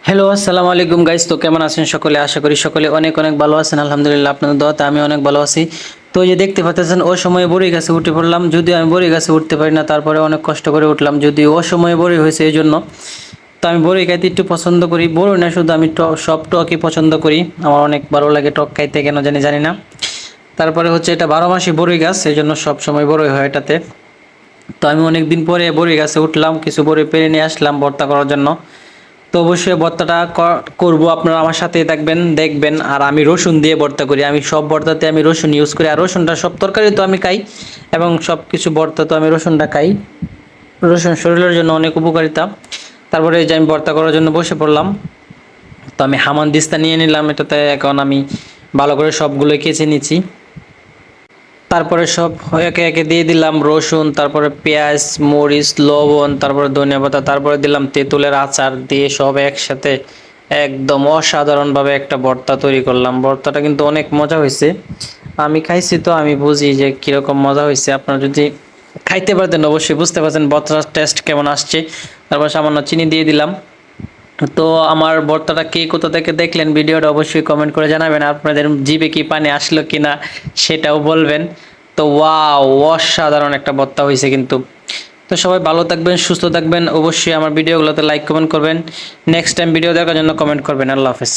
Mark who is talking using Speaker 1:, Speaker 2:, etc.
Speaker 1: Hello আসসালামু আলাইকুম guys. তো কেমন আছেন সকলে? আশা করি সকলে অনেক অনেক ভালো আছেন। আলহামদুলিল্লাহ, আপনাদের দোয়াতে আমি অনেক ভালো আছি। তো এই যে দেখতে পাচ্ছেন, ও সময়ে বড়ই গাছে উঠে পড়লাম। যদিও আমি বড়ই গাছে উঠতে পারি না, তারপরে অনেক কষ্ট করে উঠলাম। যদিও ও সময়ে বড়ই হয়েছে এই জন্য। তো আমি বড়ই খাইতে একটু পছন্দ করি। বড়ই না শুধু, আমি সব টকই পছন্দ করি। আমার অনেক ভালো লাগে টক খাইতে, কেন জানি না। তারপরে হচ্ছে এটা 12 মাসি বড়ই গাছ, এই জন্য সব সময় বড়ই হয় এটাতে। তো আমি অনেক দিন পরে বড়ই গাছে উঠলাম, কিছু বড়ই পেরে নিয়ে আসলাম ভর্তা করার জন্য। তো অবশ্যই ভর্তাটা করব, আপনারা আমার সাথেই থাকবেন, দেখবেন। আর আমি রসুন দিয়ে ভর্তা করি, আমি সব ভর্তাতে আমি রসুন ইউজ করি। আর রসুনটা সব তরকারি তো আমি খাই, এবং সব কিছু ভর্তা তো আমি রসুনটা খাই। রসুন শরীরের জন্য অনেক উপকারিতা। তারপরে এই যে আমি ভর্তা করার জন্য বসে পড়লাম। তো আমি হামানদিস্তা নিয়ে নিলাম, এটাতে এখন আমি ভালো করে সবগুলো কেচে নিচ্ছি। তারপরে সব একে একে দিয়ে দিলাম রসুন, তারপরে পেঁয়াজ, মরিচ, লবণ, তারপরে ধনিয়া পাতা, তারপরে দিলাম তেঁতুলের আচার, দিয়ে সব একসাথে একদম অসাধারণভাবে একটা ভর্তা তৈরি করলাম। ভর্তাটা কিন্তু অনেক মজা হয়েছে। আমি খাইছি, তো আমি বুঝি যে কীরকম মজা হয়েছে। আপনারা যদি খাইতে পারতেন অবশ্যই বুঝতে পারছেন ভর্তার টেস্ট কেমন আসছে। তারপর সামান্য চিনি দিয়ে দিলাম। তো আমার ভর্তাটা কে কোথা থেকে দেখলেন ভিডিওটা অবশ্যই কমেন্ট করে জানাবেন। আপনাদের জিভে কি পানি আসলো কিনা সেটাও বলবেন। তো ওয়াও, অসাধারণ একটা ভর্তা হয়েছে কিন্তু। তো সবাই ভালো থাকবেন, সুস্থ থাকবেন। অবশ্যই আমার ভিডিওগুলোতে লাইক কমেন্ট করবেন। নেক্সট টাইম ভিডিও দেখার জন্য কমেন্ট করবেন। আল্লাহ হাফেজ।